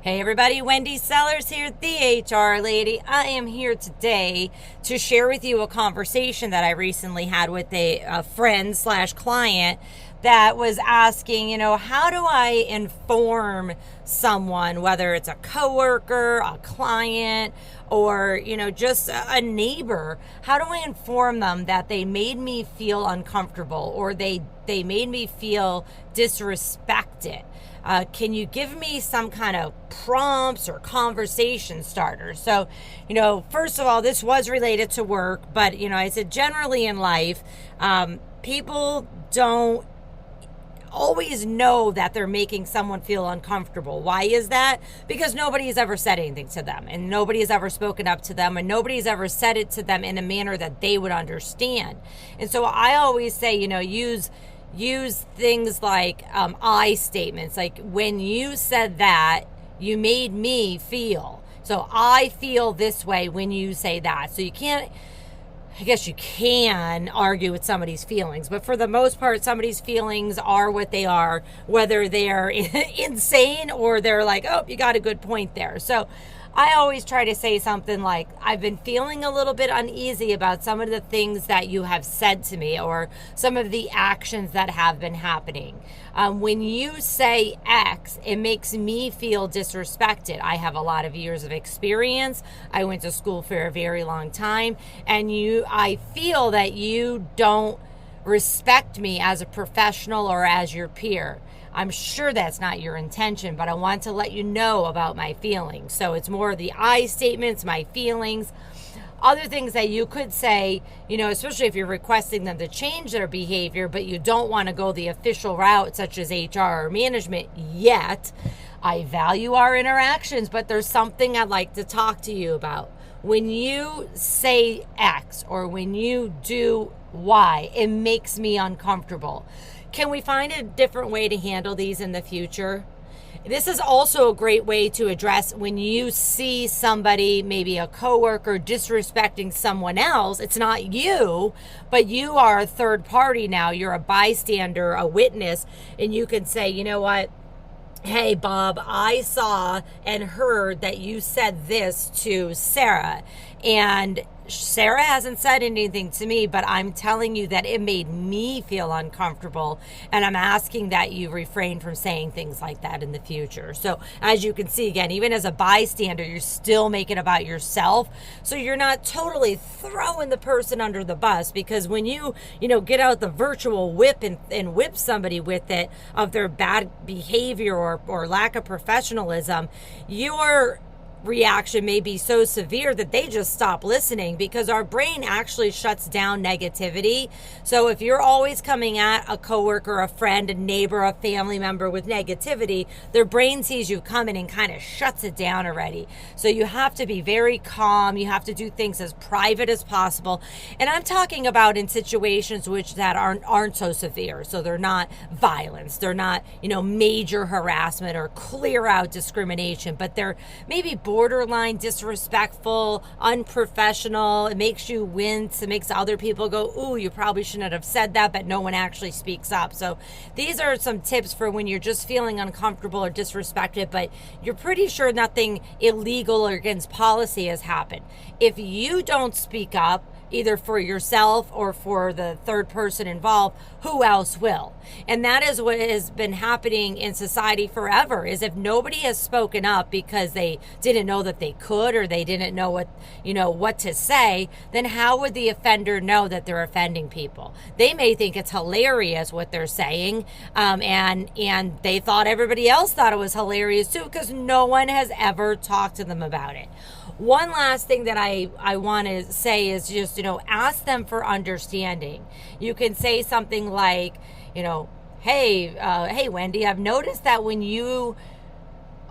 Hey everybody, Wendy Sellers here, the HR lady. I am here today to share with you a conversation that I recently had with a friend slash client that was asking, how do I inform someone, whether it's a coworker, a client, or, just a neighbor? How do I inform them that they made me feel uncomfortable or they made me feel disrespected? Can you give me some kind of prompts or conversation starters? So, first of all, this was related to work, but, I said generally in life, people don't always know that they're making someone feel uncomfortable. Why is that? Because nobody has ever said anything to them, and nobody has ever spoken up to them, and nobody's ever said it to them in a manner that they would understand. And so I always say, use things like I statements, like when you said that, you made me feel. So I feel this way when you say that. So I guess you can argue with somebody's feelings, but for the most part, somebody's feelings are what they are, whether they're insane or they're like, oh, you got a good point there. So I always try to say something like, I've been feeling a little bit uneasy about some of the things that you have said to me or some of the actions that have been happening. When you say X, it makes me feel disrespected. I have a lot of years of experience. I went to school for a very long time, and I feel that you don't respect me as a professional or as your peer. I'm sure that's not your intention, but I want to let you know about my feelings. So it's more the I statements, my feelings. Other things that you could say, especially if you're requesting them to change their behavior, but you don't want to go the official route, such as HR or management yet. I value our interactions, but there's something I'd like to talk to you about. When you say X or when you do Y, it makes me uncomfortable. Can we find a different way to handle these in the future? This is also a great way to address when you see somebody, maybe a coworker, disrespecting someone else. It's not you, but you are a third party now. You're a bystander, a witness, and you can say, you know what? Hey, Bob, I saw and heard that you said this to Sarah, and Sarah hasn't said anything to me, but I'm telling you that it made me feel uncomfortable, and I'm asking that you refrain from saying things like that in the future. So as you can see, again, even as a bystander, you're still making it about yourself. So you're not totally throwing the person under the bus, because when you get out the virtual whip and whip somebody with it of their bad behavior or lack of professionalism, your reaction may be so severe that they just stop listening, because our brain actually shuts down negativity. So if you're always coming at a coworker, a friend, a neighbor, a family member with negativity, their brain sees you coming and kind of shuts it down already. So you have to be very calm. You have to do things as private as possible. And I'm talking about in situations that aren't so severe. So they're not violence. They're not, major harassment or clear out discrimination, but they're maybe borderline disrespectful, unprofessional. It makes you wince. It makes other people go, ooh, you probably shouldn't have said that, but no one actually speaks up. So these are some tips for when you're just feeling uncomfortable or disrespected, but you're pretty sure nothing illegal or against policy has happened. If you don't speak up, either for yourself or for the third person involved, who else will? And that is what has been happening in society forever, is if nobody has spoken up because they didn't know that they could, or they didn't know what to say, then how would the offender know that they're offending people? They may think it's hilarious what they're saying, and they thought everybody else thought it was hilarious too, because no one has ever talked to them about it. One last thing that I want to say is just, ask them for understanding. You can say something like, hey, Wendy, I've noticed that when you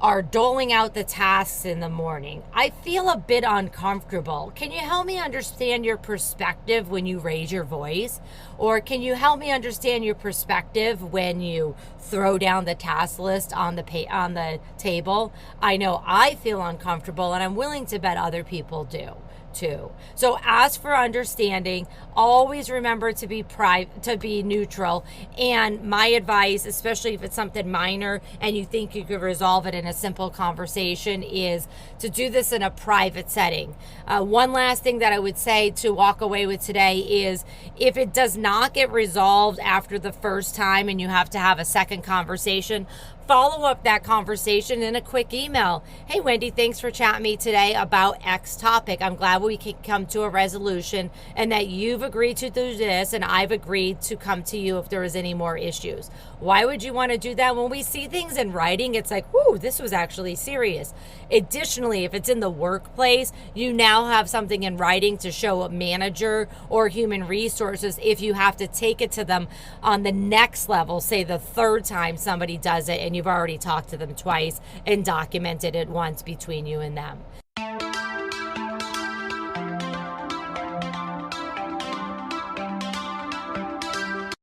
are doling out the tasks in the morning, I feel a bit uncomfortable. Can you help me understand your perspective when you raise your voice? Or can you help me understand your perspective when you throw down the task list on the table? I know I feel uncomfortable, and I'm willing to bet other people do. too. So ask for understanding. Always remember to be neutral. And my advice, especially if it's something minor and you think you could resolve it in a simple conversation, is to do this in a private setting. One last thing that I would say to walk away with today is, if it does not get resolved after the first time and you have to have a second conversation, follow up that conversation in a quick email. Hey, Wendy, thanks for chatting me today about X topic. I'm glad we can come to a resolution and that you've agreed to do this and I've agreed to come to you if there is any more issues. Why would you want to do that? When we see things in writing, it's like, whoo, this was actually serious. Additionally, if it's in the workplace, you now have something in writing to show a manager or human resources if you have to take it to them on the next level, say the third time somebody does it and you've already talked to them twice and documented it once between you and them.